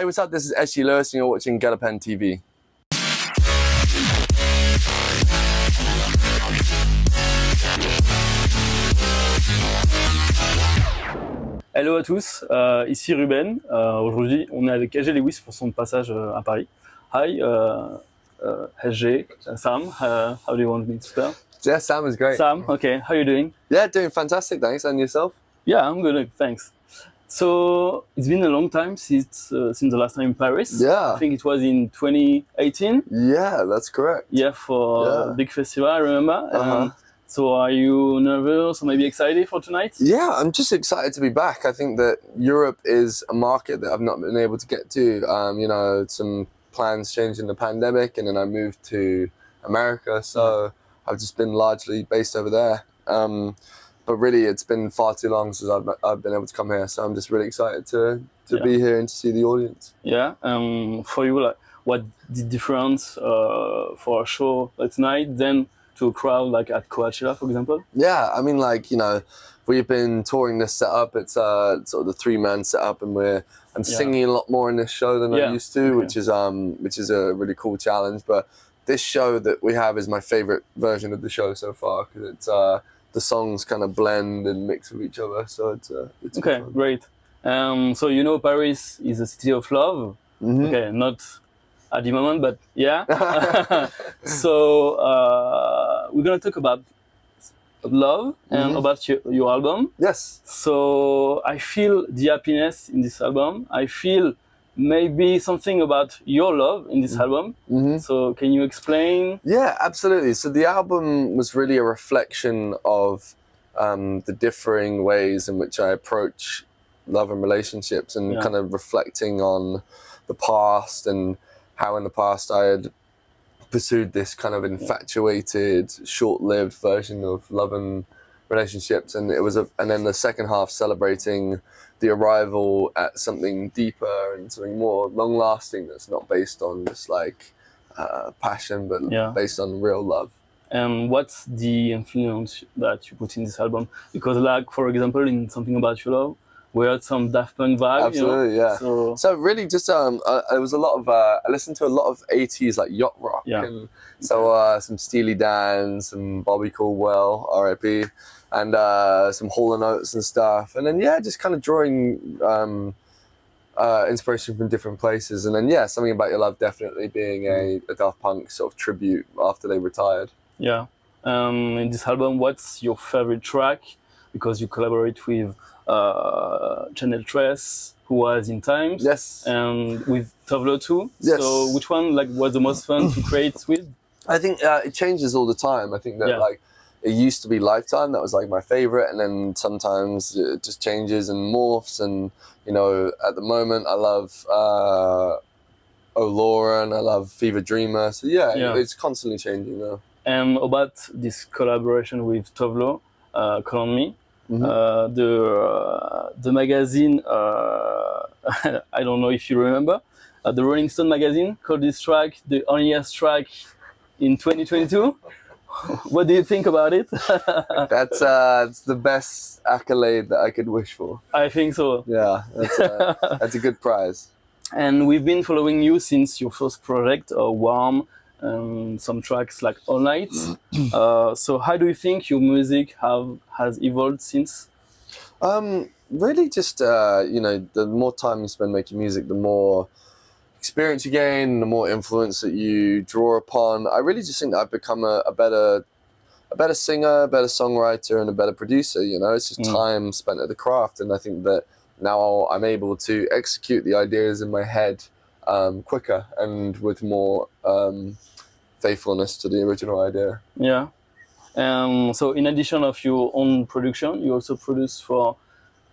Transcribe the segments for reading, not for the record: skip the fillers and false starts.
Hey, what's up? This is AudioLust and you're watching Galapan TV. Hello à tous, ici Ruben. Aujourd'hui, on est avec AG Lewis pour son passage à Paris. Hi, SG, Sam. How do you want me to spell? Yeah, Sam is great. Sam, okay. How are you doing? Yeah, doing fantastic, thanks. And yourself? Yeah, I'm good, thanks. So it's been a long time since the last time in Paris. Yeah. I think it was in 2018. Yeah, that's correct. Yeah, for a big festival, I remember. So are you nervous or maybe excited for tonight? Yeah, I'm just excited to be back. I think that Europe is a market that I've not been able to get to. You know, some plans changed in the pandemic and then I moved to America. So I've just been largely based over there. But really, it's been far too long since I've been able to come here. So I'm just really excited to be here and to see the audience. Yeah, for you, like, what the difference for a show like tonight then to a crowd like at Coachella, for example? Yeah, I mean, like, you know, we've been touring this setup. It's sort of the 3-man setup, and I'm singing a lot more in this show than I used to, which is a really cool challenge. But this show that we have is my favorite version of the show so far because it's the songs kind of blend and mix with each other. So it's okay, great. So you know, Paris is a city of love. Okay, not at the moment, but yeah. So we're gonna talk about love and about your album. Yes. So I feel the happiness in this album. I feel maybe something about your love in this album. So can you explain? Yeah, absolutely. So the album was really a reflection of the differing ways in which I approach love and relationships, and kind of reflecting on the past and how in the past I had pursued this kind of infatuated, short-lived version of love and relationships, and and then the second half celebrating the arrival at something deeper and something more long-lasting that's not based on just like passion, but based on real love. And what's the influence that you put in this album? Because, like, for example, in Something About Your Love, we had some Daft Punk vibe. Absolutely, you know? So really, just it was a lot of I listened to a lot of 80s like yacht rock, and so some Steely Dan, some Bobby Caldwell, R.I.P., and some Hall & Oates and stuff, and then just kind of drawing inspiration from different places, and then Something About Your Love definitely being a Daft Punk sort of tribute after they retired. Yeah. In this album, what's your favorite track? Because you collaborate with Channel Tres, who was in Times. Yes. And with Tovlo too. Yes. So which one was the most fun to create with? I think it changes all the time. I think that like it used to be Lifetime, that was like my favorite, and then sometimes it just changes and morphs, and you know, at the moment I love Oh Laura and I love Fever Dreamer. So it's constantly changing now. And about this collaboration with Tovlo, Call On Me, the magazine, I don't know if you remember, the Rolling Stone magazine called this track the onlyest track in 2022. What do you think about it? That's it's the best accolade that I could wish for. I think so. Yeah, that's a good prize. And we've been following you since your first project, Warm, some tracks like All Night. So how do you think your music has evolved since? Really just, you know, the more time you spend making music, the more experience you gain, the more influence that you draw upon. I really just think that I've become a better singer, a better songwriter, and a better producer. You know, it's just time spent at the craft, and I think that now I'm able to execute the ideas in my head quicker and with more faithfulness to the original idea. Yeah. So in addition of your own production, you also produce for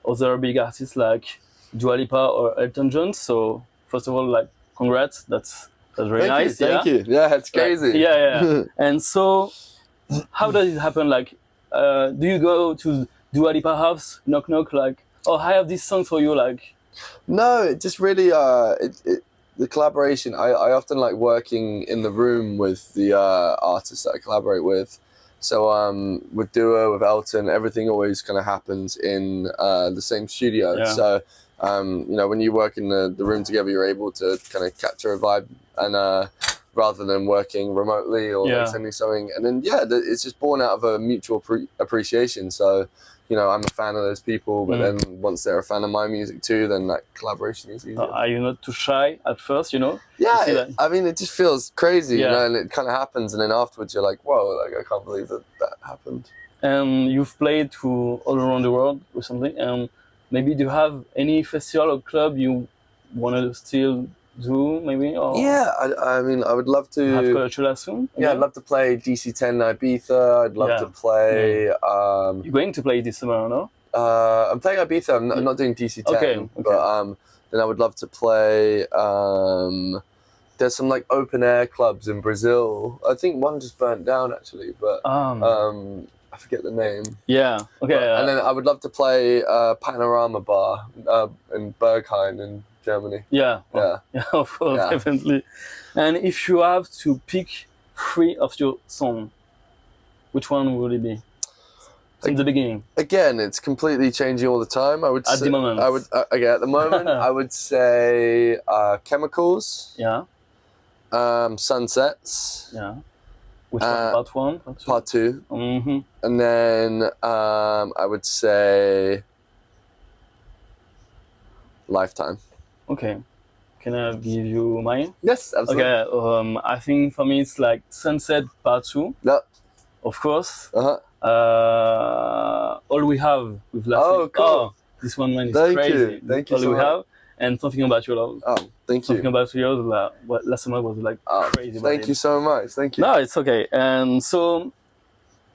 other big artists like Dua Lipa or Elton John. So first of all, like, congrats. That's very nice. Thank you. Yeah, it's crazy. Like, yeah. And so, how does it happen? Like, do you go to Dua Lipa house, knock knock, like, oh, I have this song for you, like? No, it just really the collaboration. I often like working in the room with the artists that I collaborate with. So with Dua, with Elton, everything always kind of happens in the same studio. Yeah. So you know, when you work in the room together, you're able to kind of capture a vibe, and rather than working remotely or like sending something. And then it's just born out of a mutual appreciation. So, you know, I'm a fan of those people, but then once they're a fan of my music too, then that collaboration is easier. Are you not too shy at first, you know? Yeah, I mean, it just feels crazy, you know, and it kind of happens, and then afterwards you're like, whoa, like, I can't believe that happened. And you've played to all around the world recently, and maybe do you have any festival or club you want to still do, maybe? Or yeah, I mean, I would love to have Coachella soon. Yeah, I'd love to play DC10 Ibiza. I'd love to play. You're going to play this summer, no? I'm playing Ibiza. I'm not doing DC10. Okay. But then I would love to play. There's some like open air clubs in Brazil. I think one just burnt down actually, but I forget the name. Yeah. Okay. And then I would love to play Panorama Bar in Berghain in Germany. Yeah, of course, definitely. And if you have to pick 3 of your songs, which one would it be? Since the beginning. Again, it's completely changing all the time. I would at the moment. I would at the moment I would say Chemicals. Yeah. Sunsets. Yeah. Which one? Part 1? Part 2. Mm-hmm. And then I would say Lifetime. Okay. Can I give you mine? Yes, absolutely. Okay. I think for me it's like Sunset Part 2. Yeah. Of course. Uh-huh. All We Have with Last Oh, cool. Oh, this one is crazy. Thank you All so We much. Have and Something About Your Love. Oh, thank you. Something About Your Love. Last summer was like crazy. Thank you so much. Thank you. No, it's okay. And so,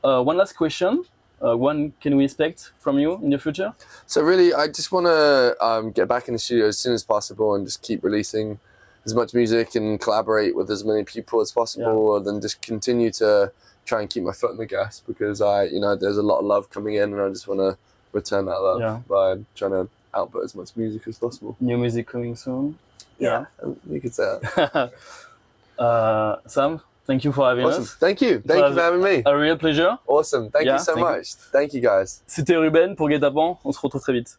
one last question. When can we expect from you in the future? So really, I just want to get back in the studio as soon as possible and just keep releasing as much music and collaborate with as many people as possible, and then just continue to try and keep my foot on the gas, because there's a lot of love coming in, and I just want to return that love by trying to output as much music as possible. New music coming soon. Yeah, you could say that. Sam, thank you for having us. Thank you. Thank you for having me. A real pleasure. Awesome. Thank you so much. Thank you guys. C'était Ruben pour Guet-apens. On se retrouve très vite.